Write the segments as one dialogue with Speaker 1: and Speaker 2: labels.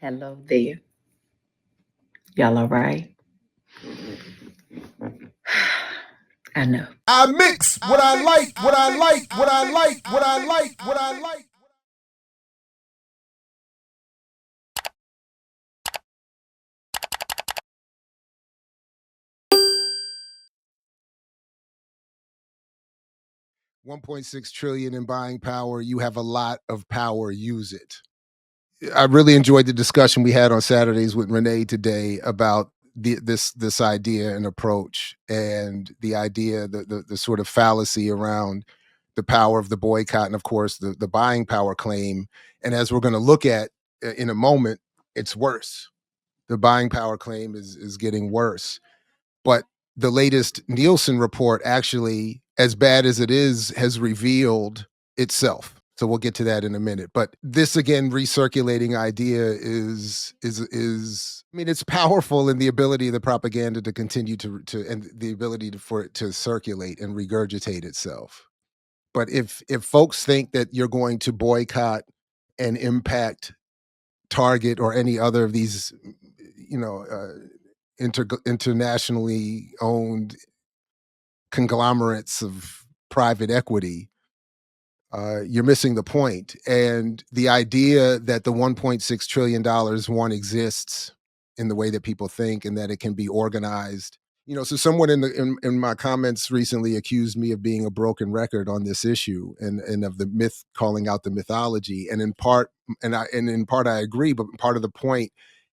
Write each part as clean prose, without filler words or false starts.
Speaker 1: Hello there. Y'all all right? I know.
Speaker 2: I mix what I like, what I like, what I like, what I like, what I like. 1.6 trillion in buying power. You have a lot of power. Use it. I really enjoyed the discussion we had on Saturdays with Renee today about this idea and approach, and the idea, the sort of fallacy around the power of the boycott, and of course the buying power claim. And as we're going to look at in a moment, it's worse. The buying power claim is getting worse. But the latest Nielsen report, actually, as bad as it is, has revealed itself. So we'll get to that in a minute. But this, again, recirculating idea is I mean, it's powerful in the ability of the propaganda to continue to and the ability for it to circulate and regurgitate itself. But if folks think that you're going to boycott and impact Target or any other of these, you know, internationally owned conglomerates of private equity, you're missing the point. And the idea that the $1.6 trillion one exists in the way that people think, and that it can be organized. So someone in my comments recently accused me of being a broken record on this issue, and of the myth, calling out the mythology. And in part I agree, but part of the point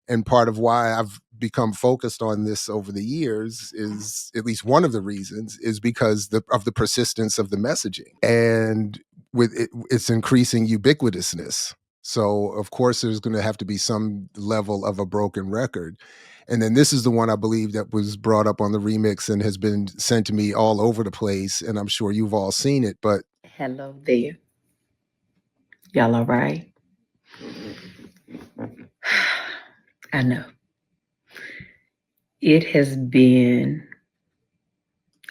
Speaker 2: and part of why I've become focused on this over the years is, at least one of the reasons, is because of the persistence of the messaging, and with its increasing ubiquitousness. So of course there's going to have to be some level of a broken record. And then this is the one I believe that was brought up on the remix and has been sent to me all over the place, and I'm sure you've all seen it. But
Speaker 1: Hello there. Y'all all right? I know. It has been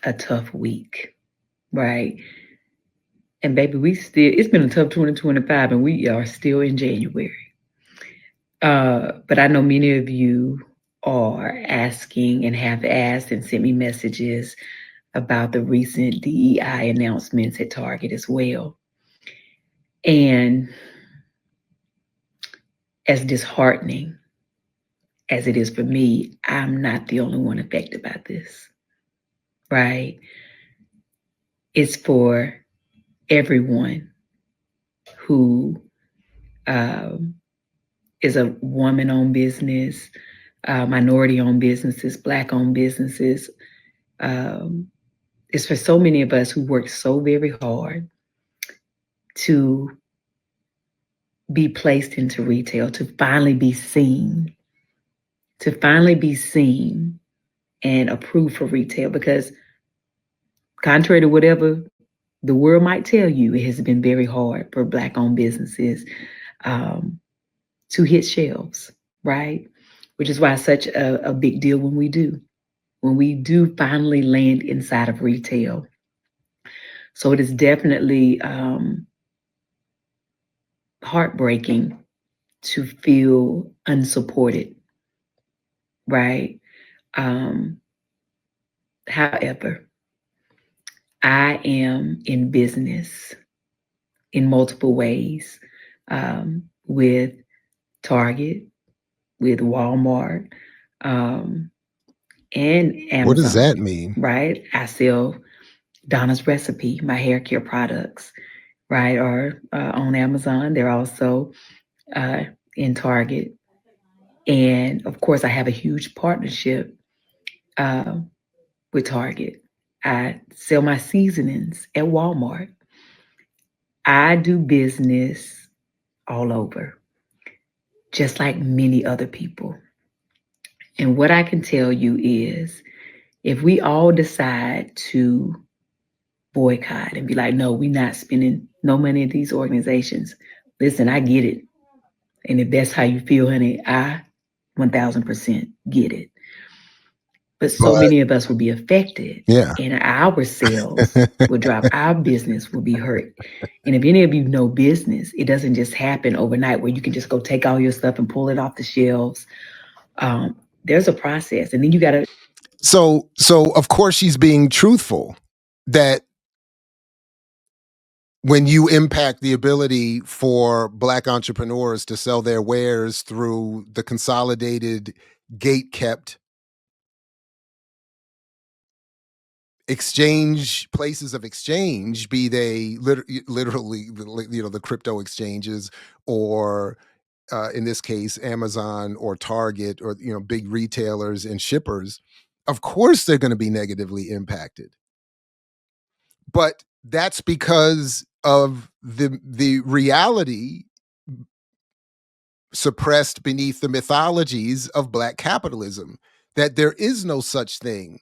Speaker 1: a tough week, right? And baby, it's been a tough 2025, and we are still in January. But I know many of you are asking and have asked and sent me messages about the recent DEI announcements at Target as well. And as disheartening as it is for me, I'm not the only one affected by this, right? It's for everyone who is a woman-owned business, minority-owned businesses, Black-owned businesses. It's for so many of us who work so very hard to be placed into retail, to finally be seen and approved for retail. Because contrary to whatever the world might tell you, it has been very hard for Black-owned businesses to hit shelves, right? Which is why it's such a big deal when we do finally land inside of retail. So it is definitely heartbreaking to feel unsupported, right? However, I am in business in multiple ways, with Target, with Walmart, and Amazon.
Speaker 2: what does that mean?
Speaker 1: Right? I sell Donna's Recipe, my hair care products, right? Are on Amazon. They're also in Target. And of course, I have a huge partnership with Target. I sell my seasonings at Walmart. I do business all over, just like many other people. And what I can tell you is, if we all decide to boycott and be like, no, we're not spending no money at these organizations. Listen, I get it. And if that's how you feel, honey, I 1000% get it. but so
Speaker 2: But
Speaker 1: many of us will be affected,
Speaker 2: yeah.
Speaker 1: and our sales will drop. Our business will be hurt. And if any of you know business, it doesn't just happen overnight where you can just go take all your stuff and pull it off the shelves. There's a process, and then you got to.
Speaker 2: So of course she's being truthful that when you impact the ability for Black entrepreneurs to sell their wares through the consolidated, gate kept exchange places of exchange, be they literally, the crypto exchanges, or in this case, Amazon or Target, or big retailers and shippers, of course they're going to be negatively impacted. But that's because of the reality suppressed beneath the mythologies of Black capitalism, that there is no such thing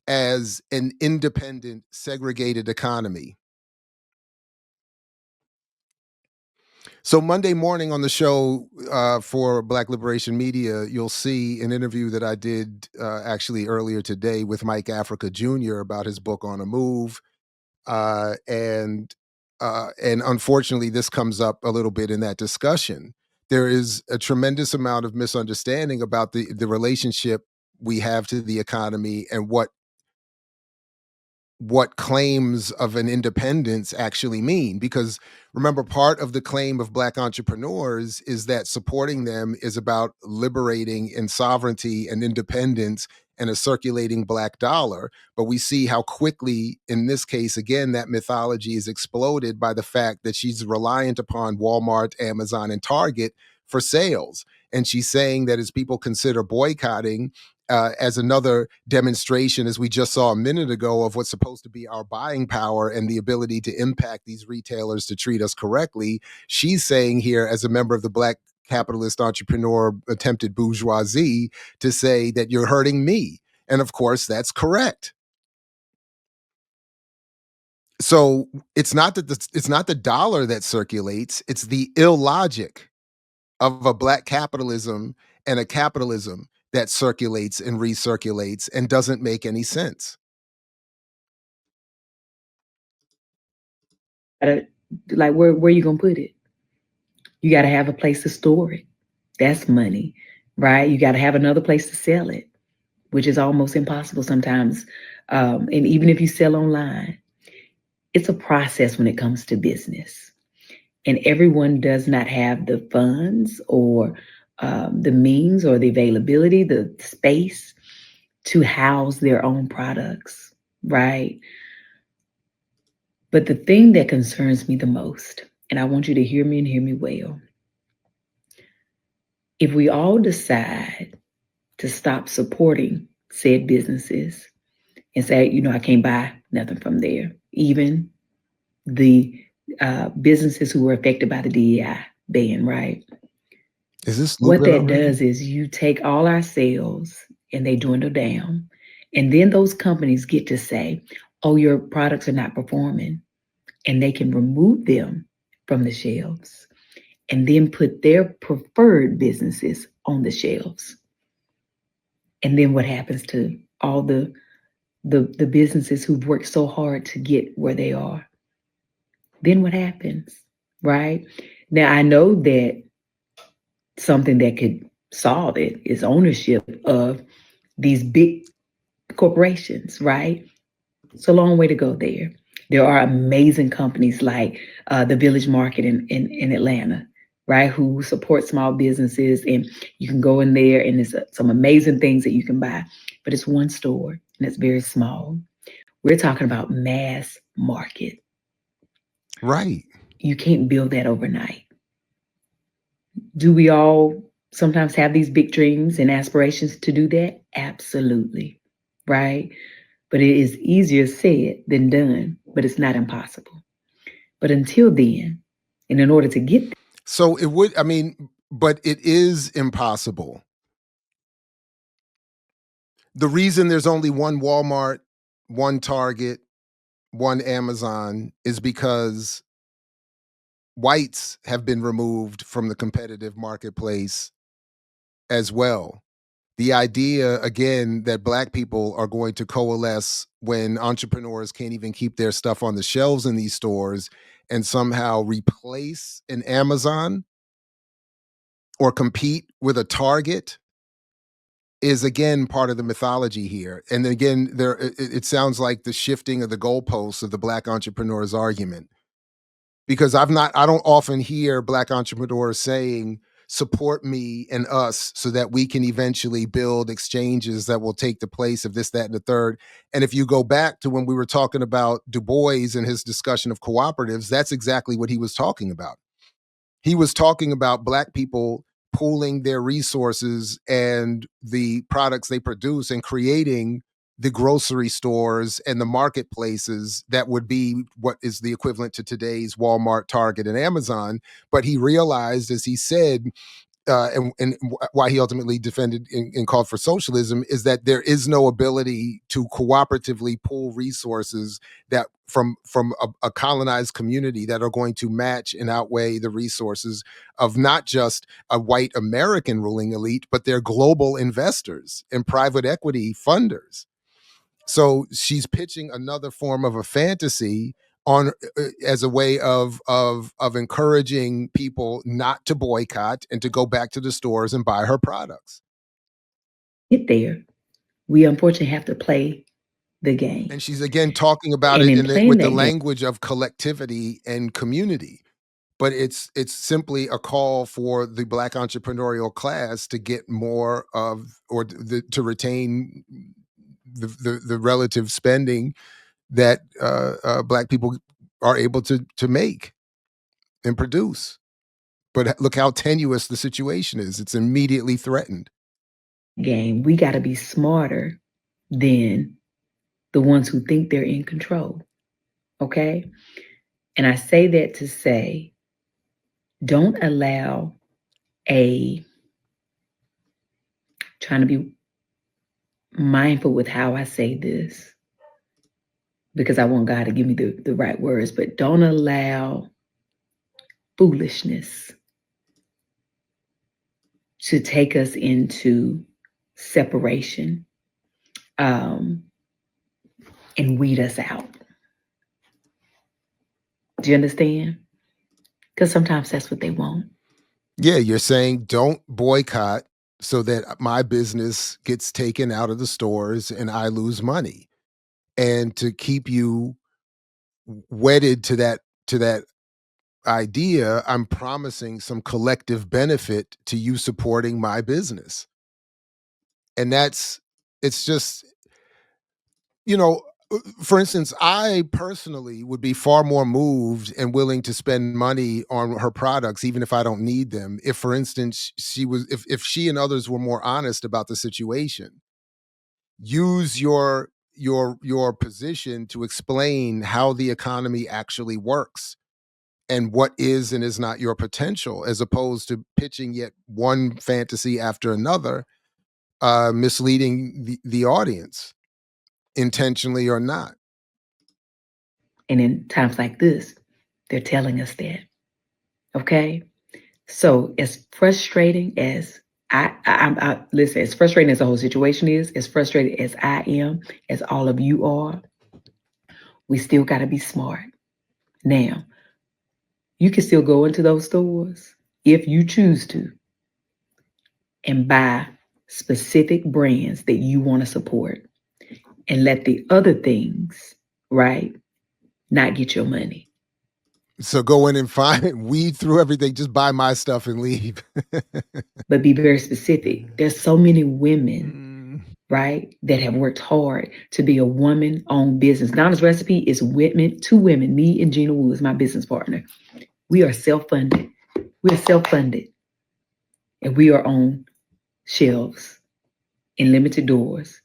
Speaker 2: as an independent, segregated economy. So Monday morning on the show for Black Liberation Media, you'll see an interview that I did actually earlier today with Mike Africa Jr. about his book On a Move, uh, and and unfortunately, this comes up a little bit in that discussion. There is a tremendous amount of misunderstanding about the relationship we have to the economy and what claims of an independence actually mean. Because remember, part of the claim of Black entrepreneurs is that supporting them is about liberating and sovereignty and independence and a circulating Black dollar. But we see how quickly, in this case, again, that mythology is exploded by the fact that she's reliant upon Walmart, Amazon, and Target for sales. And she's saying that as people consider boycotting, as another demonstration, as we just saw a minute ago, of what's supposed to be our buying power and the ability to impact these retailers to treat us correctly. She's saying here, as a member of the Black capitalist entrepreneur attempted bourgeoisie, to say that you're hurting me. And of course, that's correct. So it's not the dollar that circulates, it's the illogic of a Black capitalism and a capitalism that circulates and recirculates and doesn't make any sense.
Speaker 1: Like, where you gonna put it? You got to have a place to store it. That's money, right? You got to have another place to sell it, which is almost impossible sometimes. And even if you sell online, it's a process when it comes to business. And everyone does not have the funds or the means or the availability, the space to house their own products, right? But the thing that concerns me the most, and I want you to hear me and hear me well, if we all decide to stop supporting said businesses and say, I can't buy nothing from there, even the businesses who were affected by the DEI ban, right?
Speaker 2: Is this
Speaker 1: What
Speaker 2: Lucas
Speaker 1: that
Speaker 2: already?
Speaker 1: does is you take all our sales and they dwindle down. And then those companies get to say, oh, your products are not performing. And they can remove them from the shelves and then put their preferred businesses on the shelves. And then what happens to all the businesses who've worked so hard to get where they are? Then what happens, right? Now I know that something that could solve it is ownership of these big corporations, right? It's a long way to go there. There are amazing companies like the Village Market in Atlanta, right, who support small businesses. And you can go in there and there's some amazing things that you can buy. But it's one store and it's very small. We're talking about mass market.
Speaker 2: Right.
Speaker 1: You can't build that overnight. Do we all sometimes have these big dreams and aspirations to do that? Absolutely. Right? But it is easier said than done, but it's not impossible. But until then, and in order to get
Speaker 2: So it would, I mean, but it is impossible. The reason there's only one Walmart, one Target, one Amazon is because whites have been removed from the competitive marketplace as well. The idea, again, that Black people are going to coalesce when entrepreneurs can't even keep their stuff on the shelves in these stores and somehow replace an Amazon or compete with a Target is again part of the mythology here. And again, it sounds like the shifting of the goalposts of the Black entrepreneur's argument. Because I don't often hear Black entrepreneurs saying, support me and us so that we can eventually build exchanges that will take the place of this, that, and the third. And if you go back to when we were talking about Du Bois and his discussion of cooperatives, that's exactly what he was talking about. He was talking about Black people pooling their resources and the products they produce and creating the grocery stores and the marketplaces that would be what is the equivalent to today's Walmart, Target, and Amazon. But he realized, as he said, and why he ultimately defended and called for socialism is that there is no ability to cooperatively pool resources that from a colonized community that are going to match and outweigh the resources of not just a white American ruling elite, but their global investors and private equity funders. So she's pitching another form of a fantasy on as a way of encouraging people not to boycott and to go back to the stores and buy her products.
Speaker 1: Get there. We unfortunately have to play the game.
Speaker 2: And she's again talking about
Speaker 1: And
Speaker 2: it
Speaker 1: in playing
Speaker 2: with the
Speaker 1: that game,
Speaker 2: language of collectivity and community. But it's simply a call for the Black entrepreneurial class to get more of or to retain the relative spending that Black people are able to make and produce. But look how tenuous the situation is. It's immediately threatened.
Speaker 1: we got to be smarter than the ones who think they're in control. Okay? And I say that to say, don't allow a trying to be mindful with how I say this because I want God to give me the right words, but don't allow foolishness to take us into separation um, and weed us out. Do you understand? Because sometimes that's what they want.
Speaker 2: Yeah, you're saying don't boycott so that my business gets taken out of the stores and I lose money. And to keep you wedded to that idea, I'm promising some collective benefit to you supporting my business. And it's just, you know, for instance, I personally would be far more moved and willing to spend money on her products, even if I don't need them. If, for instance, if she and others were more honest about the situation, use your position to explain how the economy actually works and what is and is not your potential, as opposed to pitching yet one fantasy after another, misleading the audience intentionally or not.
Speaker 1: And in times like this, they're telling us that. Okay? So as frustrating as I listen, as frustrating as the whole situation is, as frustrated as I am, as all of you are, we still got to be smart. Now, you can still go into those stores if you choose to and buy specific brands that you want to support and let the other things, right, not get your money.
Speaker 2: So go in and find weed through everything, just buy my stuff and leave.
Speaker 1: But be very specific. There's so many women,
Speaker 2: Mm.
Speaker 1: right, that have worked hard to be a woman-owned business. Donna's Recipe is women, two women, me and Gina Wu is my business partner. We are self-funded. We're self-funded. And we are on shelves in limited doors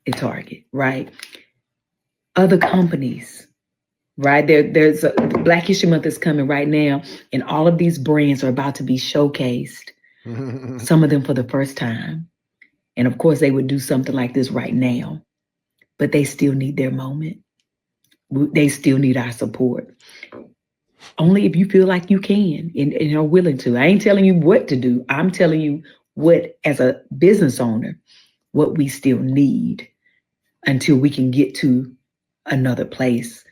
Speaker 1: at Target, right? Other companies, right? There's a Black History Month is coming right now, and all of these brands are about to be showcased, some of them for the first time. And of course, they would do something like this right now, but they still need their moment. They still need our support. Only if you feel like you can and are willing to. I ain't telling you what to do. I'm telling you what, as a business owner, what we still need until we can get to another place,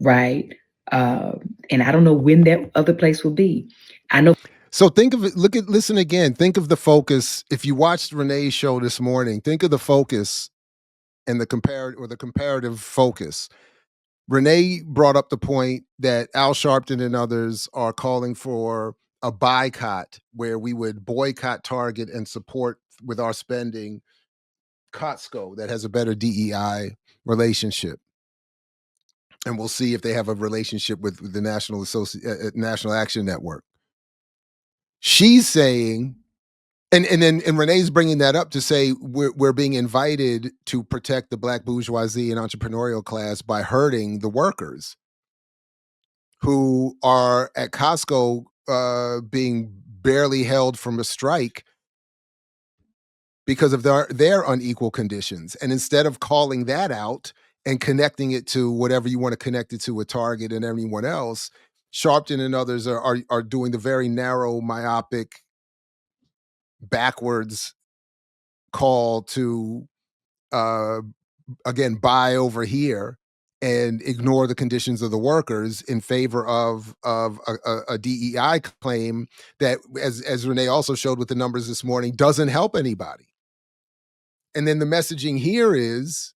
Speaker 1: right? Uh, and I don't know when that other place will be. I know.
Speaker 2: So think of it, listen again. Think of the focus. If you watched Renee's show this morning, think of the focus and the comparative focus. Renee brought up the point that Al Sharpton and others are calling for a boycott where we would boycott Target and support with our spending Costco that has a better DEI relationship. And we'll see if they have a relationship with the National Action Network. She's saying, and Renee's bringing that up to say we're being invited to protect the black bourgeoisie and entrepreneurial class by hurting the workers who are at Costco being barely held from a strike because of their unequal conditions. And instead of calling that out and connecting it to whatever you want to connect it to with Target and everyone else, Sharpton and others are doing the very narrow, myopic, backwards call to uh, again buy over here and ignore the conditions of the workers in favor of a DEI claim that, as Renee also showed with the numbers this morning, doesn't help anybody. And then the messaging here is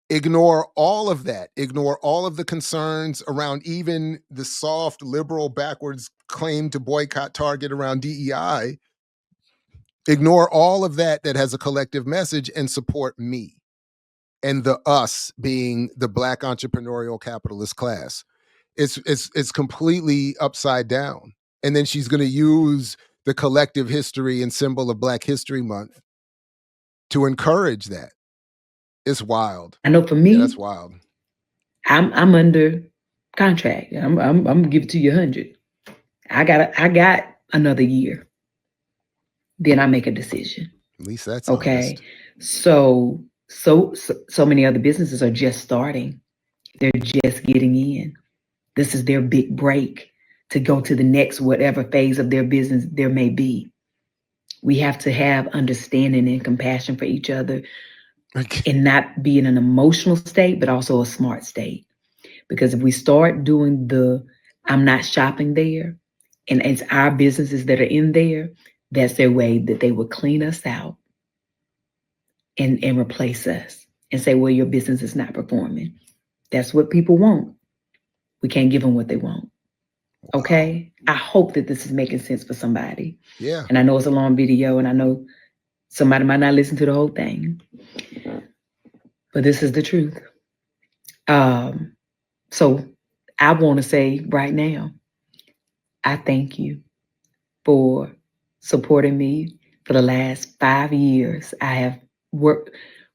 Speaker 2: ignore all of that, ignore all of the concerns around even the soft liberal backwards claim to boycott Target around DEI. Ignore all of that has a collective message and support me. And the us being the black entrepreneurial capitalist class. It's completely upside down. And then she's going to use the collective history and symbol of Black History Month to encourage that. It's wild.
Speaker 1: I know for
Speaker 2: Yeah,
Speaker 1: me,
Speaker 2: that's wild.
Speaker 1: I'm under contract. I'm gonna give it to you 100. I got another year. Then I make a decision.
Speaker 2: At least that's
Speaker 1: Okay.
Speaker 2: honest.
Speaker 1: So many other businesses are just starting. They're just getting in. This is their big break to go to the next whatever phase of their business there may be. We have to have understanding and compassion for each other and not be in an emotional state, but also a smart state. Because if we start doing the I'm not shopping there, and it's our businesses that are in there, that's their way that they will clean us out and replace us and say, well, your business is not performing. That's what people want. We can't give them what they want.
Speaker 2: Wow.
Speaker 1: Okay. I hope that this is making sense for somebody.
Speaker 2: Yeah.
Speaker 1: And I know it's a long video and I know somebody might not listen to the whole thing, but this is the truth. So I want to say right now, I thank you for supporting me for the last 5 years. I have worked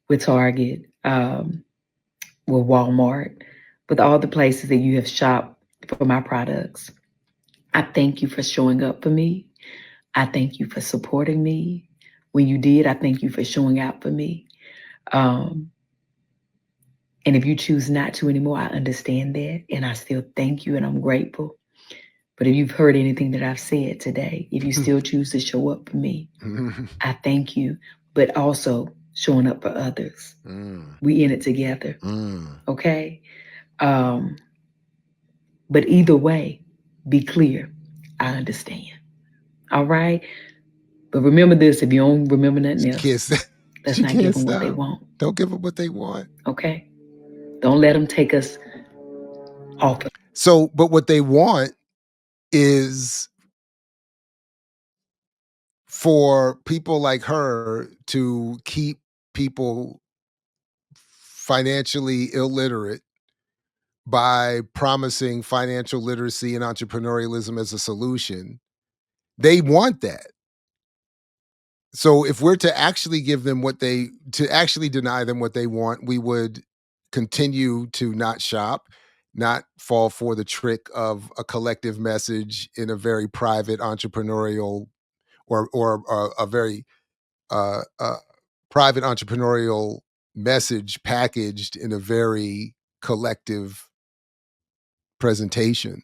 Speaker 1: with Target, with Walmart, with all the places that you have shopped for my products. I thank you for showing up for me. I thank you for supporting me. When you did, I thank you for showing out for me. Um, and if you choose not to anymore, I understand that. And I still thank you and I'm grateful. But if you've heard anything that I've said today, if you still choose to show up for me, I thank you. But also showing up for others. We in it together. Okay? But either way, be clear. I understand. All right? But remember this, if you don't remember nothing else, let's not give them what they want.
Speaker 2: Don't give them what they want.
Speaker 1: Okay? Don't let them take us off.
Speaker 2: So, but what they want is for people like her to keep people financially illiterate by promising financial literacy and entrepreneurialism as a solution. They want that. So if we're to actually actually deny them what they want, we would continue to not shop, not fall for the trick of a collective message in a very private entrepreneurial or a very private entrepreneurial message packaged in a very collective presentation.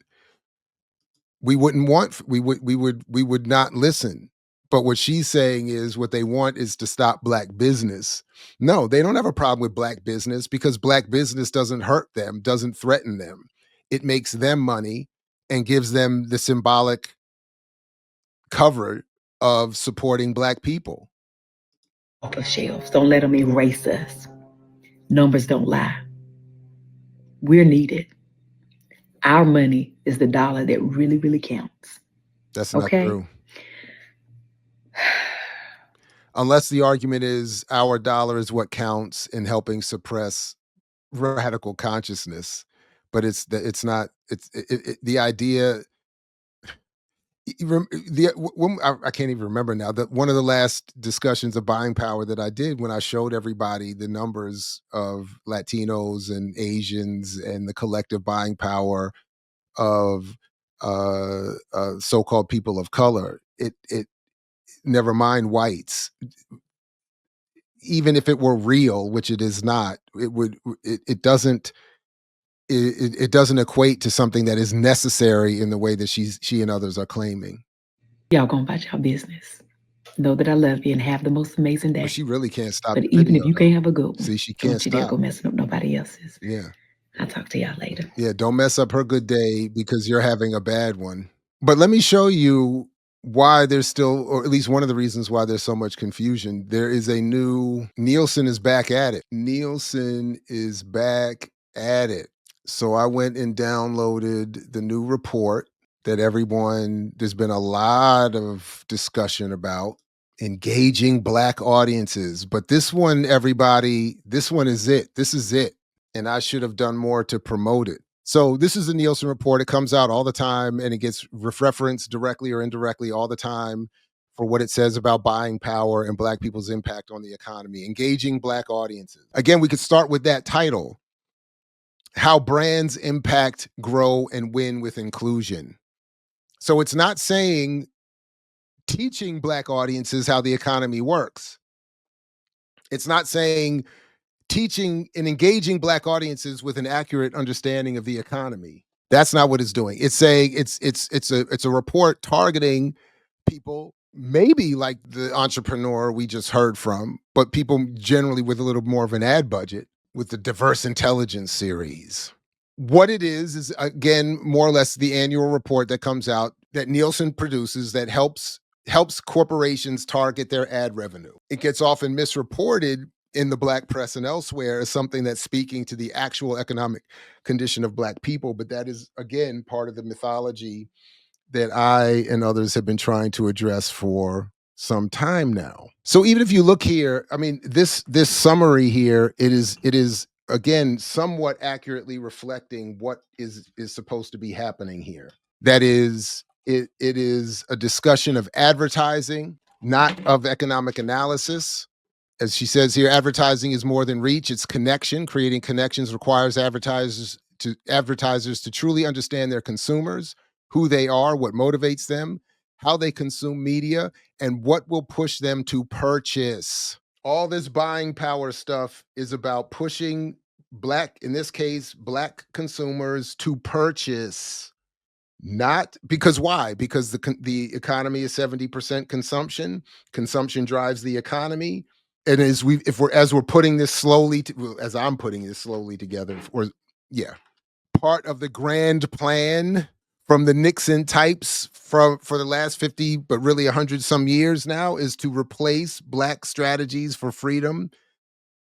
Speaker 2: We would not listen But what she's saying is what they want is to stop black business. No, they don't have a problem with black business because black business doesn't hurt them, doesn't threaten them. It makes them money and gives them the symbolic cover of supporting black people.
Speaker 1: Off of shelves. Don't let them erase us. Numbers don't lie. We're needed. Our money is the dollar that really, really counts.
Speaker 2: That's not
Speaker 1: Okay?
Speaker 2: true. Unless the argument is our dollar is what counts in helping suppress radical consciousness, but it's not the idea. I can't even remember now that one of the last discussions of buying power that I did when I showed everybody the numbers of Latinos and Asians and the collective buying power of so-called people of color. It never mind whites. Even if it were real, which it is not, it doesn't it doesn't equate to something that is necessary in the way that she and others are claiming.
Speaker 1: Y'all gonna about y'all business. Know that I love you and have the most amazing
Speaker 2: Well,
Speaker 1: day.
Speaker 2: she really can't stop
Speaker 1: But
Speaker 2: the
Speaker 1: even if
Speaker 2: video
Speaker 1: you
Speaker 2: though.
Speaker 1: can't have a good one,
Speaker 2: See, she can't
Speaker 1: don't you dare
Speaker 2: stop.
Speaker 1: go messing up nobody else's.
Speaker 2: Yeah.
Speaker 1: I'll talk to y'all later.
Speaker 2: Yeah, don't mess up her good day because you're having a bad one. But let me show you why there's still, or at least one of the reasons why there's so much confusion. There is a new, Nielsen is back at it. Nielsen is back at it. So I went and downloaded the new report that there's been a lot of discussion about engaging black audiences. But this one, everybody, this one is it. This is it. And I should have done more to promote it. So this is the Nielsen report. It comes out all the time and it gets referenced directly or indirectly all the time for what it says about buying power and black people's impact on the economy, engaging black audiences. Again, we could start with that title, How Brands Impact, Grow, and Win with Inclusion. So it's not saying teaching black audiences how the economy works. It's not saying teaching and engaging black audiences with an accurate understanding of the economy. That's not what it's doing. It's saying it's a report targeting people maybe like the entrepreneur we just heard from, but people generally with a little more of an ad budget with the Diverse Intelligence series. What it is again more or less the annual report that comes out that Nielsen produces that helps corporations target their ad revenue. It gets often misreported in the black press and elsewhere as something that's speaking to the actual economic condition of black people, but that is again part of the mythology that I and others have been trying to address for some time now. So even if you look here, I mean this summary here, it is again somewhat accurately reflecting what is supposed to be happening here. That is it is a discussion of advertising, not of economic analysis. As she says here, advertising is more than reach, it's connection. Creating connections requires advertisers to truly understand their consumers, who they are, what motivates them, how they consume media, and what will push them to purchase. All this buying power stuff is about pushing black, in this case, black consumers to purchase. Not because why? Because the economy is 70% consumption. Consumption drives the economy. And as we're putting this slowly as I'm putting this slowly together, or yeah, part of the grand plan from the Nixon types for the last 50, but really 100 some years now, is to replace black strategies for freedom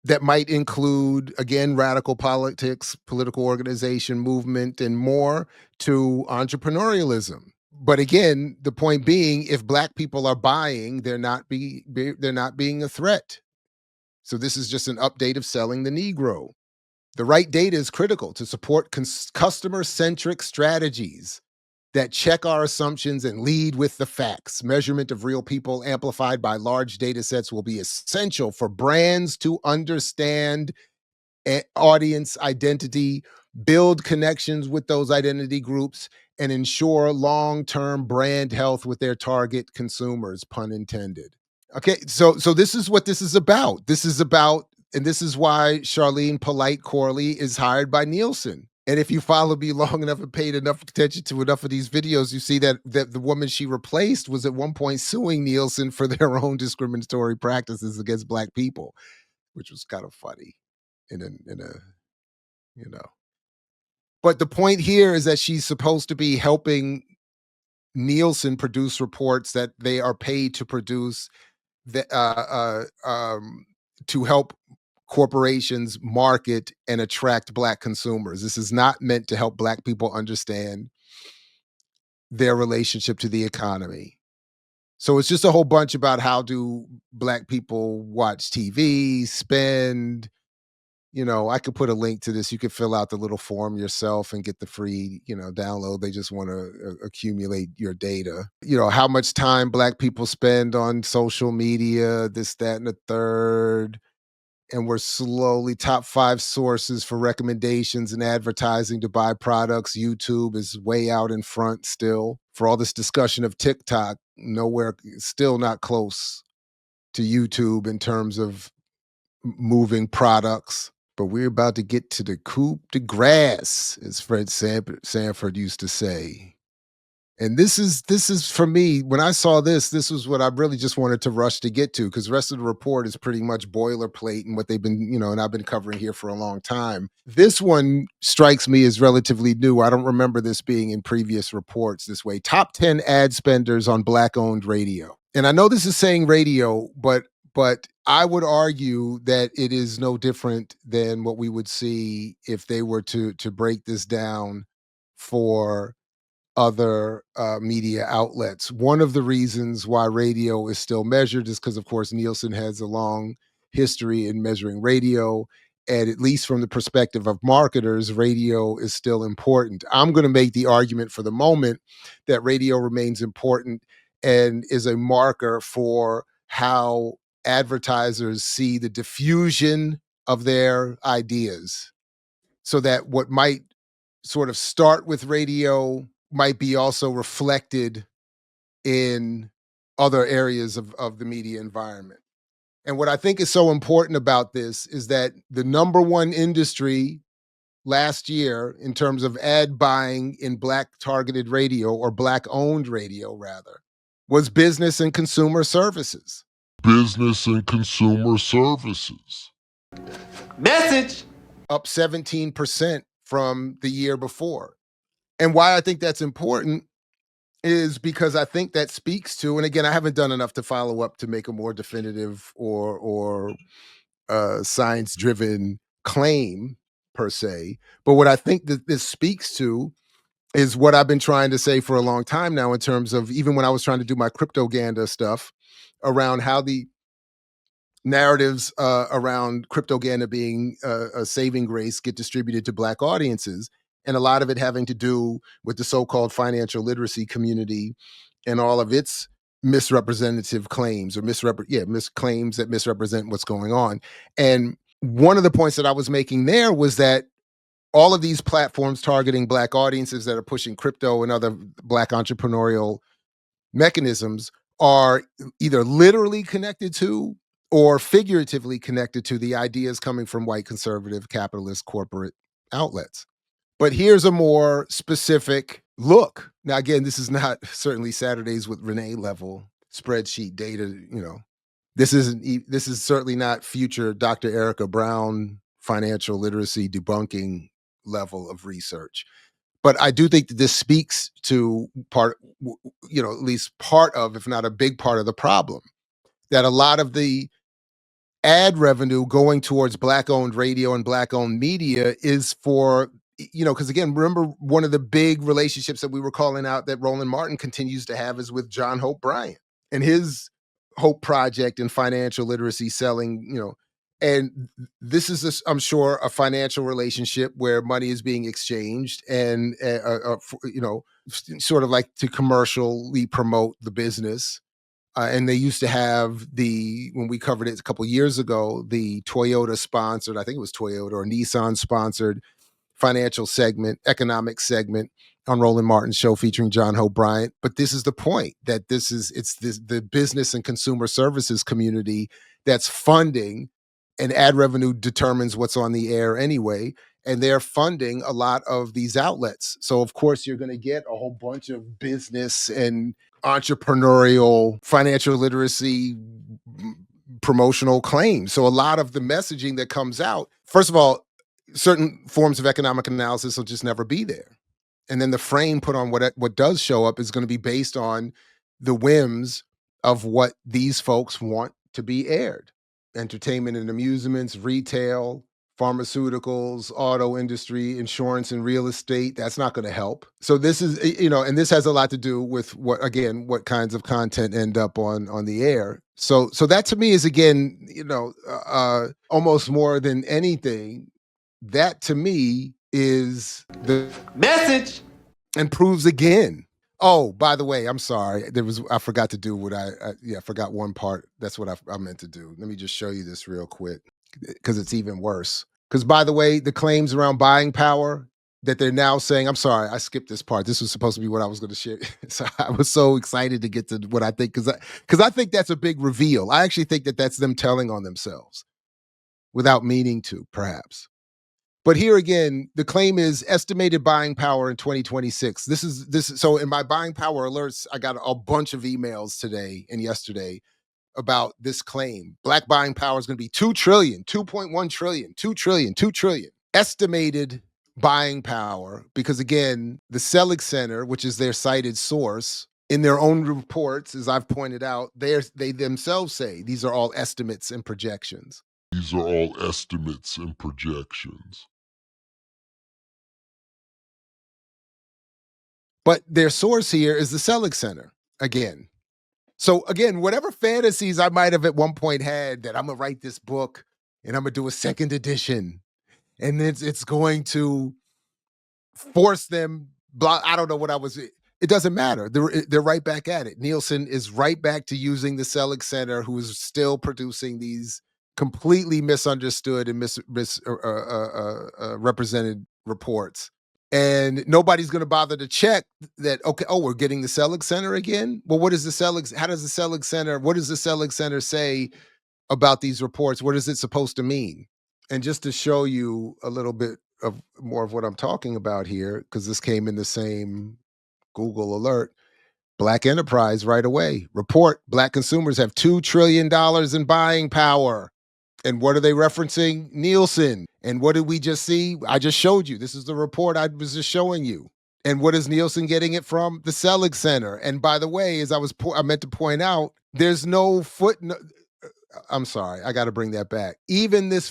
Speaker 2: that might include, again, radical politics, political organization, movement, and more, to entrepreneurialism. But again, the point being, if black people are buying, they're not being a threat. So this is just an update of selling the Negro. The right data is critical to support customer-centric strategies that check our assumptions and lead with the facts. Measurement of real people amplified by large data sets will be essential for brands to understand audience identity, build connections with those identity groups, and ensure long-term brand health with their target consumers, pun intended. Okay, so this is what this is about. This is about, and this is why Charlene Polite Corley is hired by Nielsen. And if you follow me long enough and paid enough attention to enough of these videos, you see that the woman she replaced was at one point suing Nielsen for their own discriminatory practices against Black people, which was kind of funny in a you know. But the point here is that she's supposed to be helping Nielsen produce reports that they are paid to produce the, to help corporations market and attract Black consumers. This is not meant to help Black people understand their relationship to the economy. So it's just a whole bunch about how do Black people watch TV, spend. I could put a link to this. You could fill out the little form yourself and get the free, download. They just want to accumulate your data. How much time Black people spend on social media, this, that, and the third. And we're slowly top 5 sources for recommendations and advertising to buy products. YouTube is way out in front still. For all this discussion of TikTok, nowhere, still not close to YouTube in terms of moving products. But we're about to get to the coup de grace, as Fred Sanford used to say. And this is for me, when I saw this was what I really just wanted to rush to get to, because the rest of the report is pretty much boilerplate and what they've been, and I've been covering here for a long time. This one strikes me as relatively new. I don't remember this being in previous reports this way. Top 10 ad spenders on Black-owned radio. And I know this is saying radio, but I would argue that it is no different than what we would see if they were to break this down for other media outlets. One of the reasons why radio is still measured is because, of course, Nielsen has a long history in measuring radio. And at least from the perspective of marketers, radio is still important. I'm going to make the argument for the moment that radio remains important and is a marker for how advertisers see the diffusion of their ideas. So that what might sort of start with radio might be also reflected in other areas of the media environment. And what I think is so important about this is that the number one industry last year in terms of ad buying in Black targeted radio, or Black owned radio rather, was business and consumer services.
Speaker 3: Business and consumer services.
Speaker 4: Message!
Speaker 2: Up 17% from the year before. And why I think that's important is because I think that speaks to, and again, I haven't done enough to follow up to make a more definitive or science-driven claim per se. But what I think that this speaks to is what I've been trying to say for a long time now, in terms of even when I was trying to do my cryptoganda stuff around how the narratives around cryptoganda being a saving grace get distributed to Black audiences, and a lot of it having to do with the so-called financial literacy community and all of its misrepresentative claims, or claims that misrepresent what's going on. And one of the points that I was making there was that all of these platforms targeting Black audiences that are pushing crypto and other Black entrepreneurial mechanisms are either literally connected to or figuratively connected to the ideas coming from white conservative capitalist corporate outlets. But here's a more specific look. Now, again, this is not certainly Saturdays with Renee level spreadsheet data. This is certainly not future Dr. Erica Brown financial literacy debunking level of research. But I do think that this speaks to at least part of, if not a big part of the problem, that a lot of the ad revenue going towards Black-owned radio and Black-owned media is for, because again, remember, one of the big relationships that we were calling out that Roland Martin continues to have is with John Hope Bryant and his Hope Project and financial literacy selling, and this is, I'm sure, a financial relationship where money is being exchanged and, sort of like to commercially promote the business. And they used to have when we covered it a couple years ago, the Toyota sponsored, I think it was Toyota or Nissan sponsored financial segment, economic segment on Roland Martin's show featuring John Hope Bryant. But this is the point, that it's the business and consumer services community that's funding, and ad revenue determines what's on the air anyway. and they're funding a lot of these outlets. So of course you're going to get a whole bunch of business and entrepreneurial financial literacy promotional claims. So a lot of the messaging that comes out, first of all, certain forms of economic analysis will just never be there. And then the frame put on what does show up is going to be based on the whims of what these folks want to be aired. Entertainment and amusements, retail, pharmaceuticals, auto industry, insurance and real estate, that's not going to help. So this is, and this has a lot to do with what kinds of content end up on the air. So that to me is, again, almost more than anything, that to me is the
Speaker 4: Message.
Speaker 2: and proves again. Oh, by the way, I'm sorry. I forgot to do what I forgot one part. That's what I meant to do. Let me just show you this real quick because it's even worse. Because by the way, the claims around buying power that they're now saying, I'm sorry, I skipped this part. This was supposed to be what I was going to share. So I was so excited to get to what I think, because I think that's a big reveal. I actually think that that's them telling on themselves without meaning to, perhaps. But here again, the claim is estimated buying power in 2026. This is so in my buying power alerts, I got a bunch of emails today and yesterday about this claim. Black buying power is going to be 2 trillion, 2.1 trillion, 2 trillion, 2 trillion. Estimated buying power, because again, the Selig Center, which is their cited source, in their own reports, as I've pointed out, they themselves say these are all estimates and projections.
Speaker 3: These are all estimates and projections.
Speaker 2: But their source here is the Selig Center again. So again, whatever fantasies I might have at one point had that I'm gonna write this book and I'm gonna do a second edition, and it's going to force them. Blah, I don't know what I was. It doesn't matter. They're right back at it. Nielsen is right back to using the Selig Center, who is still producing these completely misunderstood and misrepresented reports. And nobody's going to bother to check that. Okay, we're getting the Selig Center again. Well, what is the Selig? How does the Selig Center? What does the Selig Center say about these reports? What is it supposed to mean? And just to show you a little bit of more of what I'm talking about here, because this came in the same Google alert. Black enterprise right away. Report: Black consumers have $2 trillion in buying power. And what are they referencing? Nielsen. And what did we just see? I just showed you. This is the report I was just showing you. And what is Nielsen getting it from? The Selig Center. And by the way, as I meant to point out, there's no footnote. I'm sorry, I got to bring that back. Even this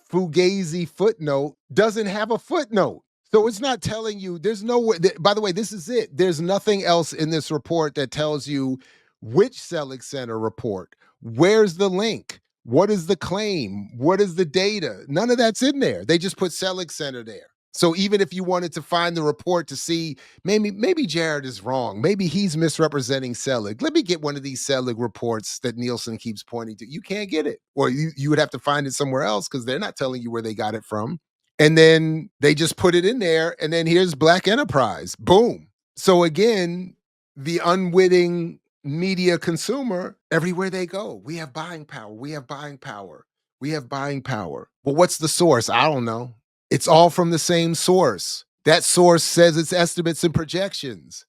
Speaker 2: Fugazi footnote doesn't have a footnote. So it's not telling you, there's no way. By the way, this is it. There's nothing else in this report that tells you which Selig Center report. Where's the link? What is the claim? What is the data? None of that's in there. They just put Selig Center there. So even if you wanted to find the report to see, maybe Jared is wrong. Maybe he's misrepresenting Selig. Let me get one of these Selig reports that Nielsen keeps pointing to. You can't get it. Or you would have to find it somewhere else because they're not telling you where they got it from. And then they just put it in there, and then here's Black Enterprise. Boom. So again, the unwitting media consumer, everywhere they go, we have buying power. We have buying power. We have buying power. Well, what's the source? I don't know. It's all from the same source. That source says it's estimates and projections.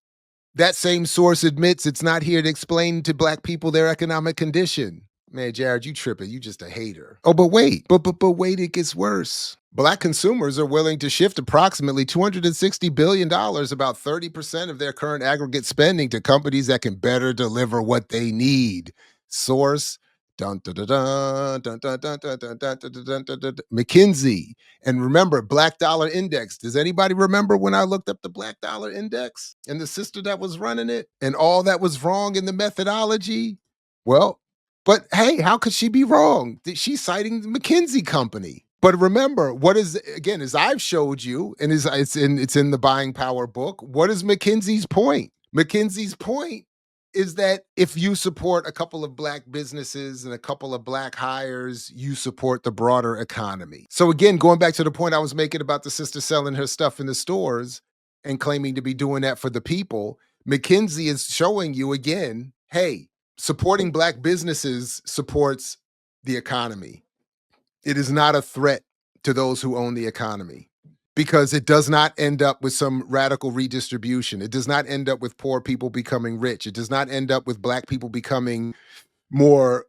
Speaker 2: That same source admits it's not here to explain to Black people their economic condition. Man, Jared, you tripping. You just a hater. Oh, but wait. But wait, it gets worse. Black consumers are willing to shift approximately $260 billion, about 30% of their current aggregate spending, to companies that can better deliver what they need. Source: dun, dun, dun, dun, dun, dun, dun, dun, dun, dun, dun, dun, dun, dun, McKinsey. And remember, Black Dollar Index. Does anybody remember when I looked up the Black Dollar Index and the sister that was running it and all that was wrong in the methodology? Well, but hey, how could she be wrong? She's citing the McKinsey company. But remember, what is, again, as I've showed you, and it's in the Buying Power book, what is McKinsey's point? McKinsey's point is that if you support a couple of Black businesses and a couple of Black hires, you support the broader economy. So again, going back to the point I was making about the sister selling her stuff in the stores and claiming to be doing that for the people, McKinsey is showing you again, hey, supporting Black businesses supports the economy. It is not a threat to those who own the economy. because it does not end up with some radical redistribution. It does not end up with poor people becoming rich. It does not end up with Black people becoming more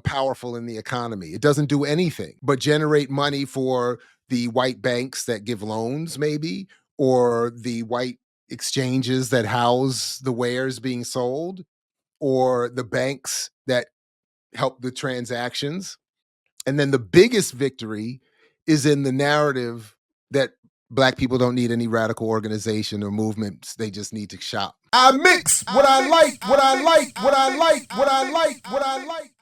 Speaker 2: powerful in the economy. It doesn't do anything but generate money for the white banks that give loans, maybe, or the white exchanges that house the wares being sold, or the banks that help the transactions. And then the biggest victory is in the narrative that Black people don't need any radical organization or movements. They just need to shop. I mix what I like, what I like, what I like, what I like, what I like.